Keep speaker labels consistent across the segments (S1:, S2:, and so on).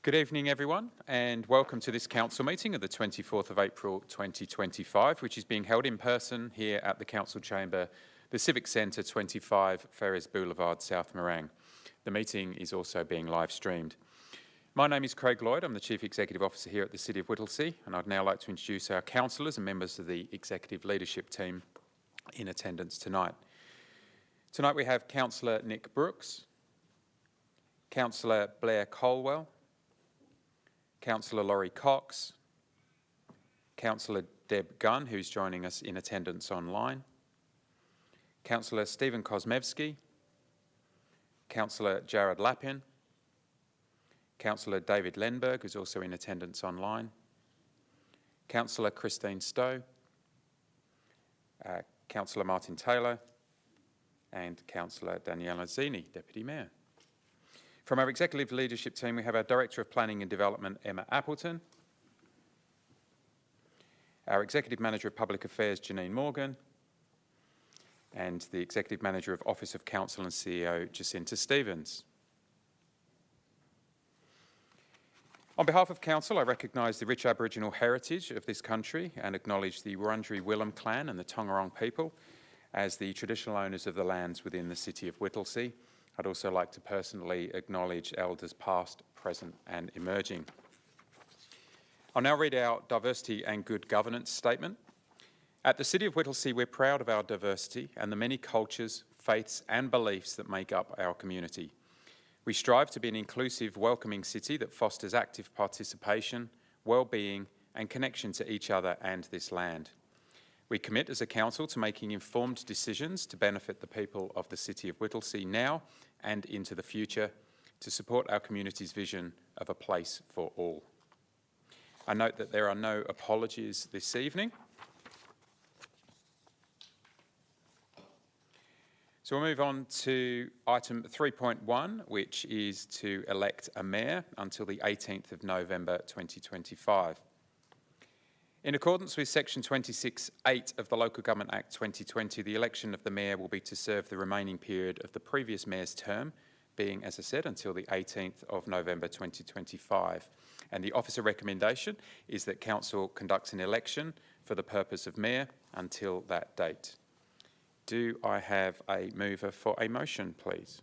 S1: Good evening, everyone, and welcome to this council meeting of the 24th of April 2025, which is being held in person here at the council chamber, the Civic Centre, 25 Ferris Boulevard, South Morang. The meeting is also being live streamed. My name is Craig Lloyd. I'm the Chief Executive Officer here at the City of Whittlesea, and I'd now like to introduce our councillors and members of the executive leadership team in attendance tonight. Tonight we have Councillor Nick Brooks, Councillor Blair Colwell, Councillor Laurie Cox, Councillor Deb Gunn, who's joining us in attendance online, Councillor Stephen Kosmevsky, Councillor Jared Lappin, Councillor David Lenberg, who's also in attendance online, Councillor Christine Stowe, Councillor Martin Taylor, and Councillor Daniela Zini, Deputy Mayor. From our executive leadership team, we have our Director of Planning and Development, Emma Appleton, our Executive Manager of Public Affairs, Janine Morgan, and the Executive Manager of Office of Council and CEO, Jacinta Stevens. On behalf of Council, I recognise the rich Aboriginal heritage of this country and acknowledge the Wurundjeri Willem clan and the Tongarong people as the traditional owners of the lands within the City of Whittlesea. I'd also like to personally acknowledge elders past, present and emerging. I'll now read our Diversity and Good Governance statement. At the City of Whittlesea, we're proud of our diversity and the many cultures, faiths and beliefs that make up our community. We strive to be an inclusive, welcoming city that fosters active participation, well-being and connection to each other and this land. We commit as a council to making informed decisions to benefit the people of the City of Whittlesea now and into the future to support our community's vision of a place for all. I note that there are no apologies this evening. So we'll move on to item 3.1, which is to elect a mayor until the 18th of November 2025. In accordance with Section 26(8) of the Local Government Act 2020, the election of the Mayor will be to serve the remaining period of the previous Mayor's term, being, as I said, until the 18th of November 2025. And the officer recommendation is that Council conducts an election for the purpose of Mayor until that date. Do I have a mover for a motion, please?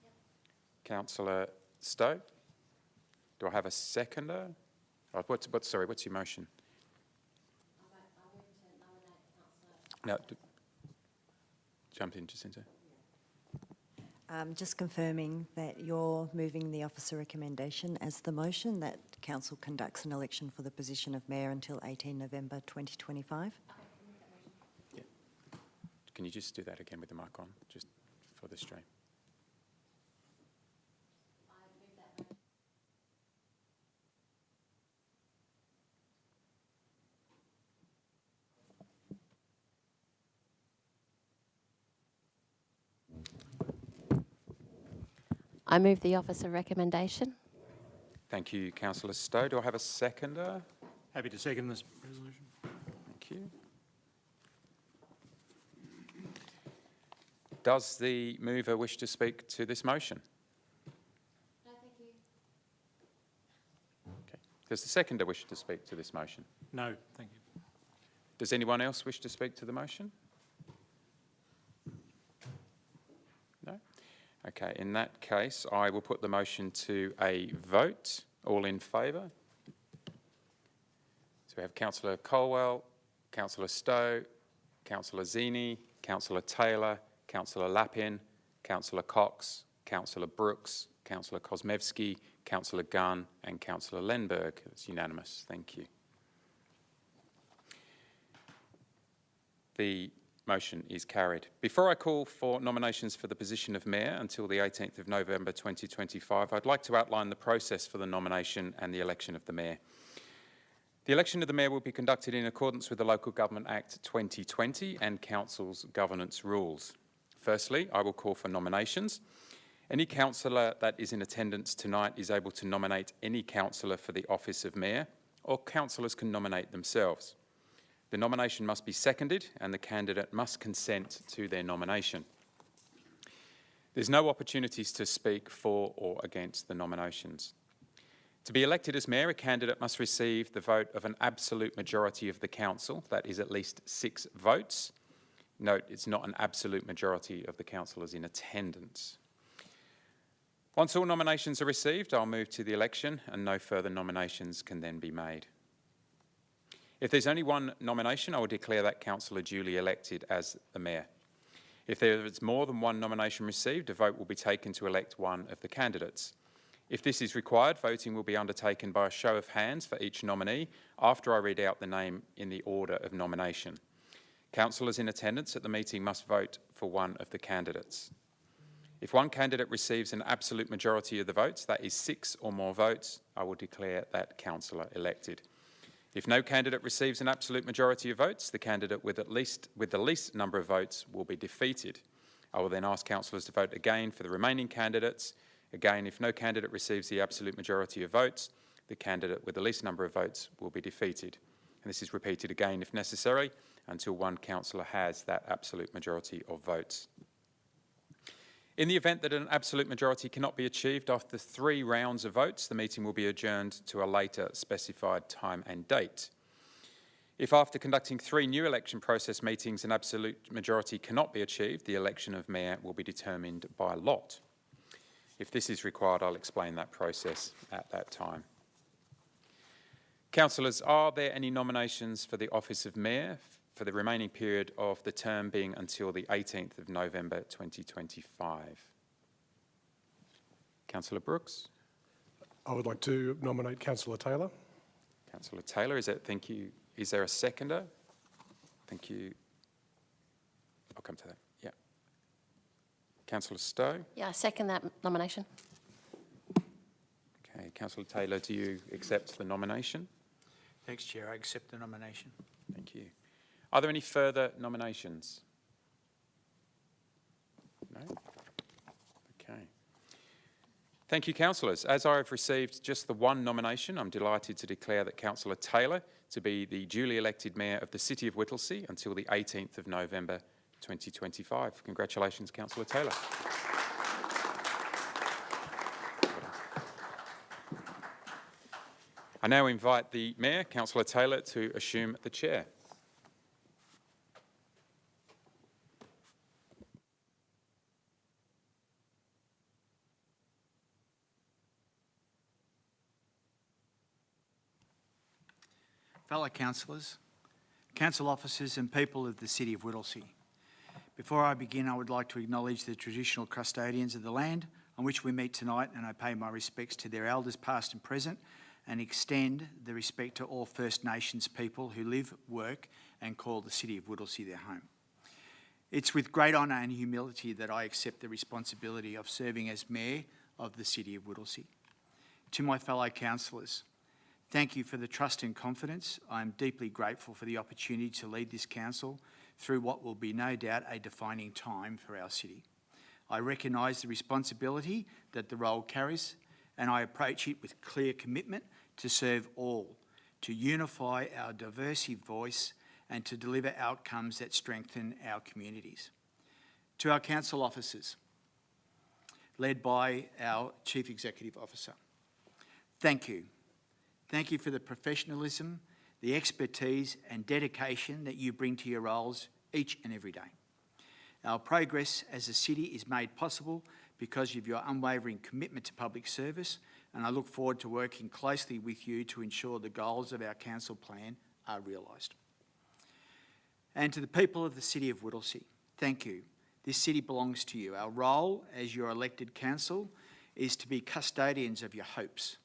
S1: Yep. Councillor Stowe. Do I have a seconder? What's your motion? No, jump in, Jacinta.
S2: Just confirming that you're moving the officer recommendation as the motion that Council conducts an election for the position of Mayor until 18 November 2025.
S1: Yeah. Can you just do that again with the mic on, just for the stream?
S3: I move the officer recommendation.
S1: Thank you, Councillor Stowe. Do I have a seconder?
S4: Happy to second this resolution.
S1: Thank you. Does the mover wish to speak to this motion?
S3: No, thank you.
S1: Okay. Does the seconder wish to speak to this motion?
S4: No, thank you.
S1: Does anyone else wish to speak to the motion? No? Okay, in that case, I will put the motion to a vote. All in favour? So we have Councillor Colwell, Councillor Stowe, Councillor Zini, Councillor Taylor, Councillor Lappin, Councillor Cox, Councillor Brooks, Councillor Kosmevsky, Councillor Gunn and Councillor Lenberg. It's unanimous. Thank you. The motion is carried. Before I call for nominations for the position of Mayor until the 18th of November 2025, I'd like to outline the process for the nomination and the election of the Mayor. The election of the Mayor will be conducted in accordance with the Local Government Act 2020 and Council's governance rules. Firstly, I will call for nominations. Any councillor that is in attendance tonight is able to nominate any councillor for the office of Mayor, or councillors can nominate themselves. The nomination must be seconded and the candidate must consent to their nomination. There's no opportunities to speak for or against the nominations. To be elected as mayor, a candidate must receive the vote of an absolute majority of the council, that is at least 6 votes. Note, it's not an absolute majority of the councillors in attendance. Once all nominations are received, I'll move to the election and no further nominations can then be made. If there's only one nomination, I will declare that councillor duly elected as the mayor. If there is more than one nomination received, a vote will be taken to elect one of the candidates. If this is required, voting will be undertaken by a show of hands for each nominee after I read out the name in the order of nomination. Councillors in attendance at the meeting must vote for one of the candidates. If one candidate receives an absolute majority of the votes, that is 6 or more votes, I will declare that councillor elected. If no candidate receives an absolute majority of votes, the candidate with the least number of votes will be defeated. I will then ask councillors to vote again for the remaining candidates. Again, if no candidate receives the absolute majority of votes, the candidate with the least number of votes will be defeated. And this is repeated again if necessary until one councillor has that absolute majority of votes. In the event that an absolute majority cannot be achieved after 3 rounds of votes, the meeting will be adjourned to a later specified time and date. If after conducting 3 new election process meetings an absolute majority cannot be achieved, the election of mayor will be determined by lot. If this is required, I'll explain that process at that time. Councillors, are there any nominations for the office of mayor for the remaining period of the term being until the 18th of November 2025? Councillor Brooks.
S5: I would like to nominate Councillor Taylor.
S1: Councillor Taylor, thank you. Is there a seconder? Thank you. I'll come to that. Yeah. Councillor Stowe.
S3: Yeah, I second that nomination.
S1: Okay. Councillor Taylor, do you accept the nomination?
S4: Thanks, Chair. I accept the nomination.
S1: Thank you. Are there any further nominations? No? Okay. Thank you, councillors. As I have received just the one nomination, I'm delighted to declare that Councillor Taylor to be the duly elected mayor of the City of Whittlesea until the 18th of November 2025. Congratulations, Councillor Taylor. I now invite the Mayor, Councillor Taylor, to assume the chair.
S6: Fellow councillors, council officers and people of the City of Whittlesea. Before I begin, I would like to acknowledge the traditional custodians of the land on which we meet tonight, and I pay my respects to their elders past and present, and extend the respect to all First Nations people who live, work and call the City of Whittlesea their home. It's with great honour and humility that I accept the responsibility of serving as Mayor of the City of Whittlesea. To my fellow councillors, thank you for the trust and confidence. I am deeply grateful for the opportunity to lead this council through what will be no doubt a defining time for our city. I recognise the responsibility that the role carries, and I approach it with clear commitment to serve all, to unify our diverse voice and to deliver outcomes that strengthen our communities. To our council officers, led by our Chief Executive Officer, thank you. Thank you for the professionalism, the expertise and dedication that you bring to your roles each and every day. Our progress as a city is made possible because of your unwavering commitment to public service, and I look forward to working closely with you to ensure the goals of our council plan are realised. And to the people of the City of Whittlesea, thank you. This city belongs to you. Our role as your elected council is to be custodians of your hopes,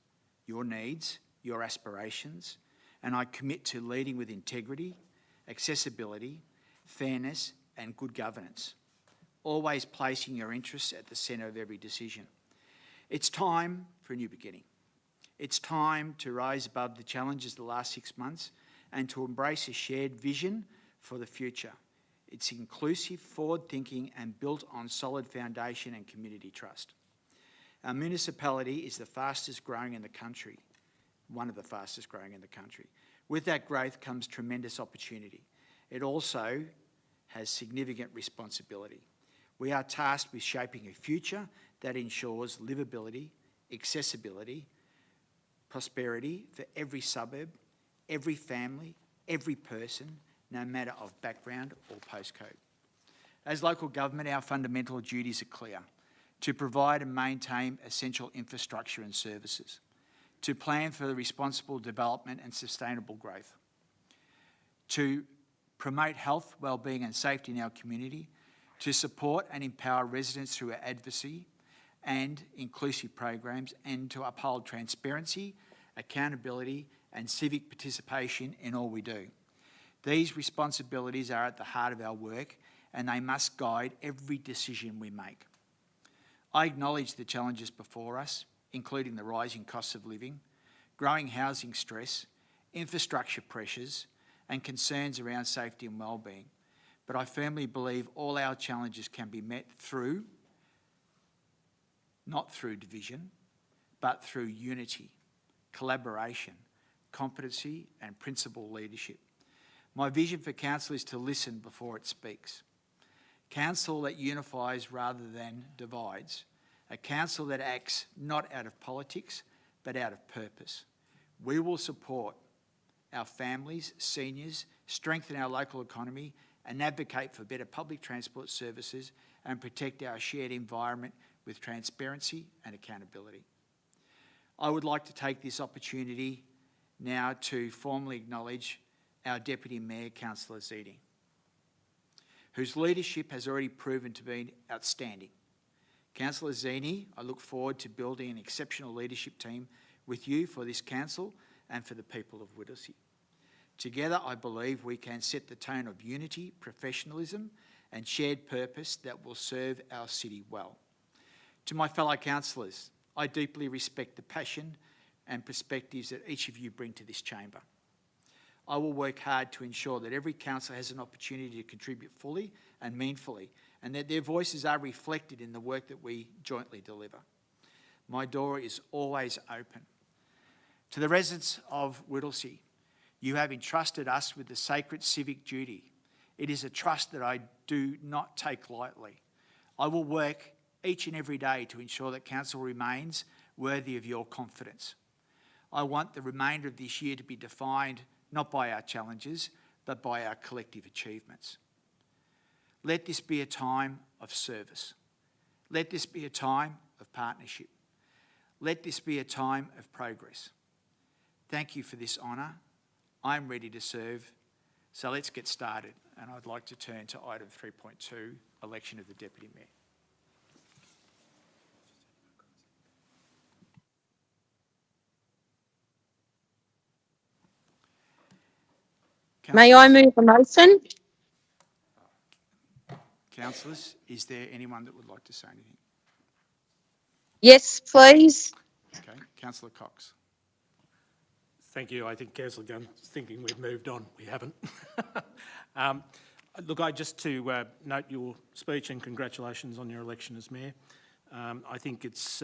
S6: your needs, your aspirations, and I commit to leading with integrity, accessibility, fairness and good governance, always placing your interests at the centre of every decision. It's time for a new beginning. It's time to rise above the challenges of the last 6 months and to embrace a shared vision for the future. It's inclusive, forward-thinking and built on solid foundation and community trust. Our municipality is the fastest growing in the country, one of the fastest growing in the country. With that growth comes tremendous opportunity. It also has significant responsibility. We are tasked with shaping a future that ensures livability, accessibility, prosperity for every suburb, every family, every person, no matter of background or postcode. As local government, our fundamental duties are clear: to provide and maintain essential infrastructure and services, to plan for the responsible development and sustainable growth, to promote health, wellbeing and safety in our community, to support and empower residents through our advocacy and inclusive programs, and to uphold transparency, accountability and civic participation in all we do. These responsibilities are at the heart of our work, and they must guide every decision we make. I acknowledge the challenges before us, including the rising costs of living, growing housing stress, infrastructure pressures, and concerns around safety and wellbeing. But I firmly believe all our challenges can be met through, not through division, but through unity, collaboration, competency, and principled leadership. My vision for council is to listen before it speaks. Council that unifies rather than divides. A council that acts not out of politics, but out of purpose. We will support our families, seniors, strengthen our local economy, and advocate for better public transport services and protect our shared environment with transparency and accountability. I would like to take this opportunity now to formally acknowledge our Deputy Mayor, Councillor Ziti, whose leadership has already proven to be outstanding. Councillor Zini, I look forward to building an exceptional leadership team with you for this council and for the people of Whittlesea. Together, I believe we can set the tone of unity, professionalism and shared purpose that will serve our city well. To my fellow councillors, I deeply respect the passion and perspectives that each of you bring to this chamber. I will work hard to ensure that every councillor has an opportunity to contribute fully and meaningfully, and that their voices are reflected in the work that we jointly deliver. My door is always open. To the residents of Whittlesea, you have entrusted us with the sacred civic duty. It is a trust that I do not take lightly. I will work each and every day to ensure that council remains worthy of your confidence. I want the remainder of this year to be defined not by our challenges, but by our collective achievements. Let this be a time of service. Let this be a time of partnership. Let this be a time of progress. Thank you for this honour. I'm ready to serve, so let's get started. And I'd like to turn to item 3.2, election of the Deputy Mayor.
S7: May I move a motion?
S6: Councillors, is there anyone that would like to say anything?
S7: Yes, please.
S6: Okay, Councillor Cox.
S5: Thank you. I think Councillor Gunn's thinking we've moved on. We haven't. Look, just to note your speech and congratulations on your election as Mayor. I think it's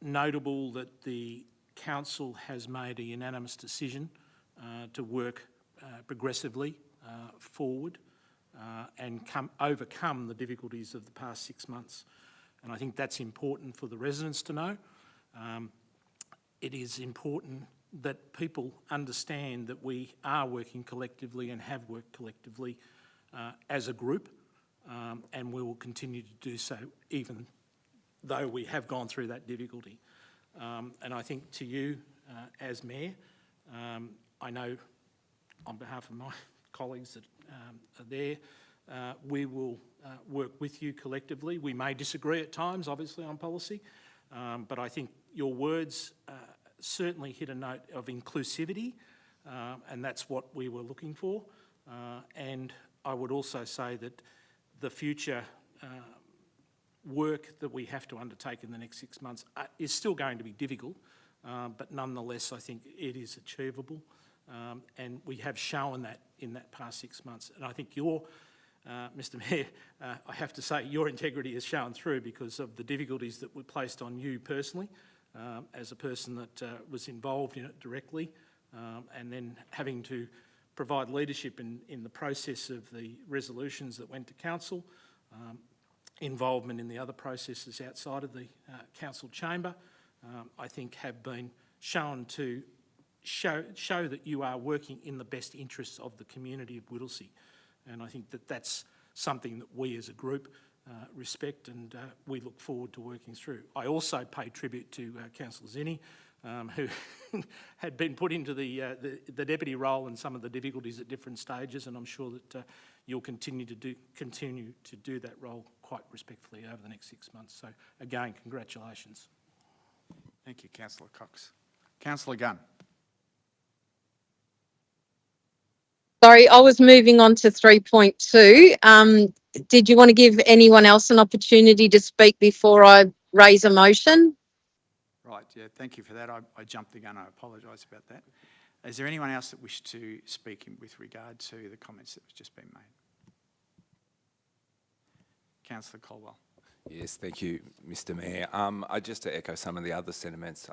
S5: notable that the Council has made a unanimous decision to work progressively forward and overcome the difficulties of the past 6 months. And I think that's important for the residents to know. It is important that people understand that we are working collectively and have worked collectively as a group, and we will continue to do so even though we have gone through that difficulty. And I think to you as Mayor, I know on behalf of my colleagues that are there, we will work with you collectively. We may disagree at times, obviously, on policy, but I think your words certainly hit a note of inclusivity, and that's what we were looking for. And I would also say that the future work that we have to undertake in the next 6 months is still going to be difficult, but nonetheless, I think it is achievable. And we have shown that in that past 6 months. And I think Mr Mayor, I have to say your integrity has shown through because of the difficulties that were placed on you personally, as a person that was involved in it directly, and then having to provide leadership in the process of the resolutions that went to Council, involvement in the other processes outside of the Council chamber, I think have been shown to show that you are working in the best interests of the community of Whittlesea. And I think that that's something that we as a group respect, and we look forward to working through. I also pay tribute to Councillor Zinni, who had been put into the deputy role and some of the difficulties at different stages, and I'm sure that you'll continue to do that role quite respectfully over the next 6 months. So again, congratulations.
S6: Thank you, Councillor Cox. Councillor Gunn.
S7: Sorry, I was moving on to 3.2. Did you want to give anyone else an opportunity to speak before I raise a motion?
S6: Right, yeah, thank you for that. I jumped the gun. I apologise about that. Is there anyone else that wished to speak with regard to the comments that have just been made? Councillor Colwell.
S8: Yes, thank you, Mr Mayor. Just to echo some of the other sentiments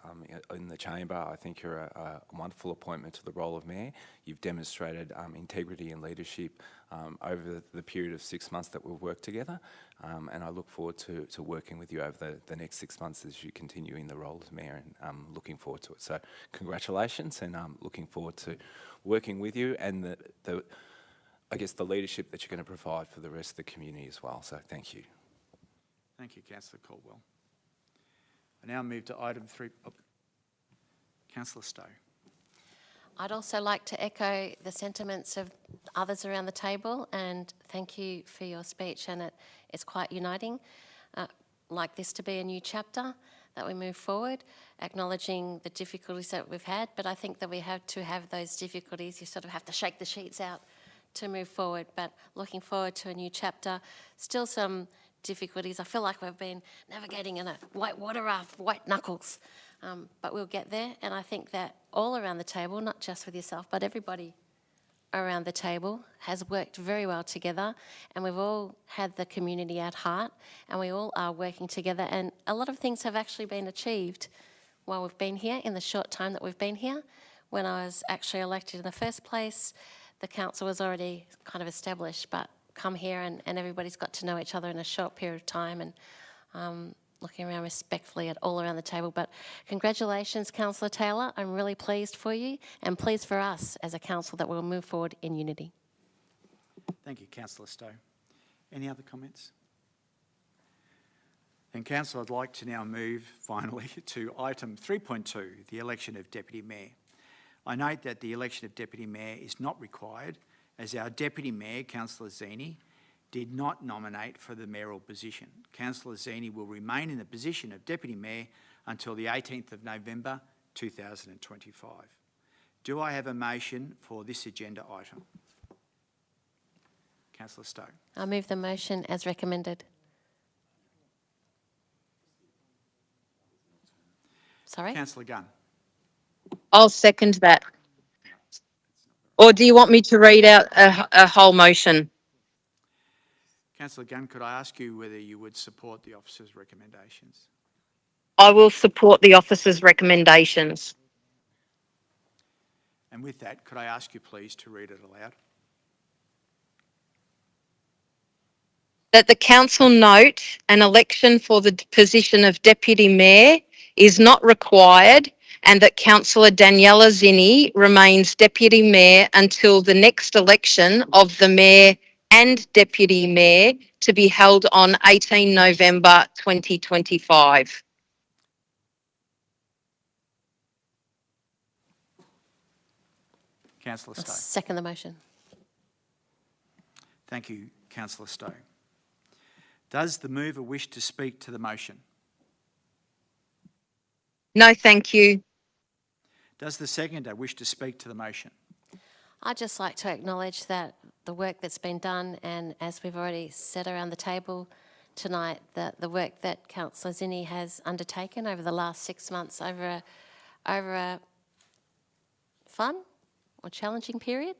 S8: in the chamber, I think you're a wonderful appointment to the role of Mayor. You've demonstrated integrity and leadership over the period of 6 months that we've worked together, and I look forward to working with you over the next 6 months as you continue in the role as Mayor, and I'm looking forward to it. So congratulations, and I'm looking forward to working with you and I guess the leadership that you're going to provide for the rest of the community as well. So thank you.
S6: Thank you, Councillor Caldwell. I now move to item 3. Oh, Councillor Stowe.
S3: I'd also like to echo the sentiments of others around the table, and thank you for your speech, and it's quite uniting. Like this to be a new chapter, that we move forward, acknowledging the difficulties that we've had, but I think that we have to have those difficulties. You sort of have to shake the sheets out to move forward, but looking forward to a new chapter. Still some difficulties. I feel like we've been navigating in a white water raft, white knuckles, but we'll get there. And I think that all around the table, not just with yourself, but everybody around the table has worked very well together, and we've all had the community at heart, and we all are working together, and a lot of things have actually been achieved while we've been here, in the short time that we've been here. When I was actually elected in the first place, the council was already kind of established, but come here and everybody's got to know each other in a short period of time, and looking around respectfully at all around the table. But congratulations, Councillor Taylor. I'm really pleased for you and pleased for us as a council that we'll move forward in unity.
S6: Thank you, Councillor Stowe. Any other comments? Then, Council, I'd like to now move finally to item 3.2, the election of Deputy Mayor. I note that the election of Deputy Mayor is not required, as our Deputy Mayor, Councillor Zinni, did not nominate for the mayoral position. Councillor Zinni will remain in the position of Deputy Mayor until the 18th of November 2025. Do I have a motion for this agenda item? Councillor Stowe.
S3: I move the motion as recommended. Sorry?
S6: Councillor Gunn.
S7: I'll second that. Or do you want me to read out a whole motion?
S6: Councillor Gunn, could I ask you whether you would support the officer's recommendations?
S7: I will support the officer's recommendations.
S6: And with that, could I ask you please to read it aloud?
S7: That the council note an election for the position of Deputy Mayor is not required, and that Councillor Daniela Zinni remains Deputy Mayor until the next election of the Mayor and Deputy Mayor to be held on 18 November 2025.
S6: Councillor
S3: I'll
S6: Stowe.
S3: second the motion.
S6: Thank you, Councillor Stowe. Does the mover wish to speak to the motion?
S7: No, thank you.
S6: Does the seconder wish to speak to the motion?
S3: I'd just like to acknowledge that the work that's been done, and as we've already said around the table tonight, that the work that Councillor Zinni has undertaken over the last 6 months over a fun or challenging period.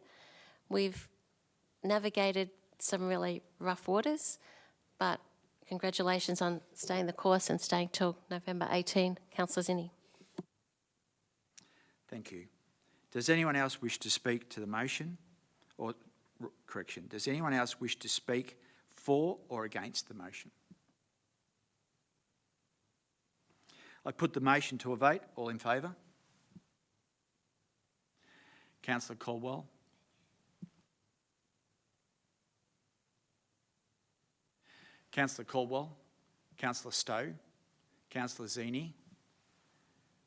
S3: We've navigated some really rough waters, but congratulations on staying the course and staying till November 18, Councillor Zinni.
S6: Thank you. Does anyone else wish to speak to the motion? Or, correction, does anyone else wish to speak for or against the motion? I put the motion to a vote. All in favour? Councillor Caldwell. Councillor Caldwell, Councillor Stowe, Councillor Zini,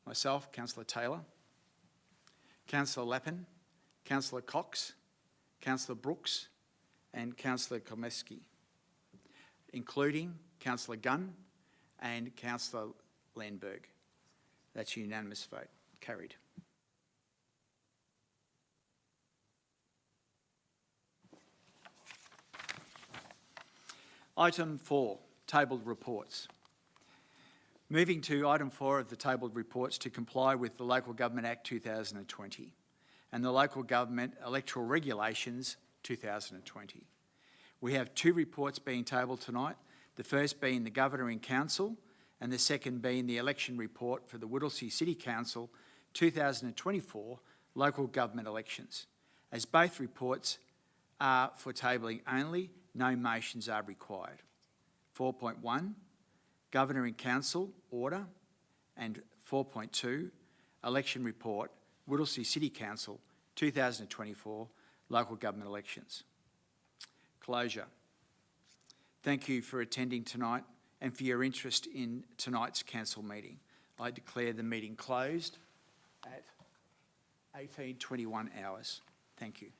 S6: myself, Councillor Taylor, Councillor Lappin, Councillor Cox, Councillor Brooks and Councillor Komeski, including Councillor Gunn and Councillor Landberg. That's a unanimous vote. Carried. Item 4, tabled reports. Moving to item 4 of the tabled reports to comply with the Local Government Act 2020 and the Local Government Electoral Regulations 2020. We have 2 reports being tabled tonight, the first being the Governor in Council and the second being the election report for the Whittlesea City Council 2024 local government elections. As both reports are for tabling only, no motions are required. 4.1, Governor in Council, order, and 4.2, election report, Whittlesea City Council 2024 local government elections. Closure. Thank you for attending tonight and for your interest in tonight's council meeting. I declare the meeting closed at 18:21 hours. Thank you.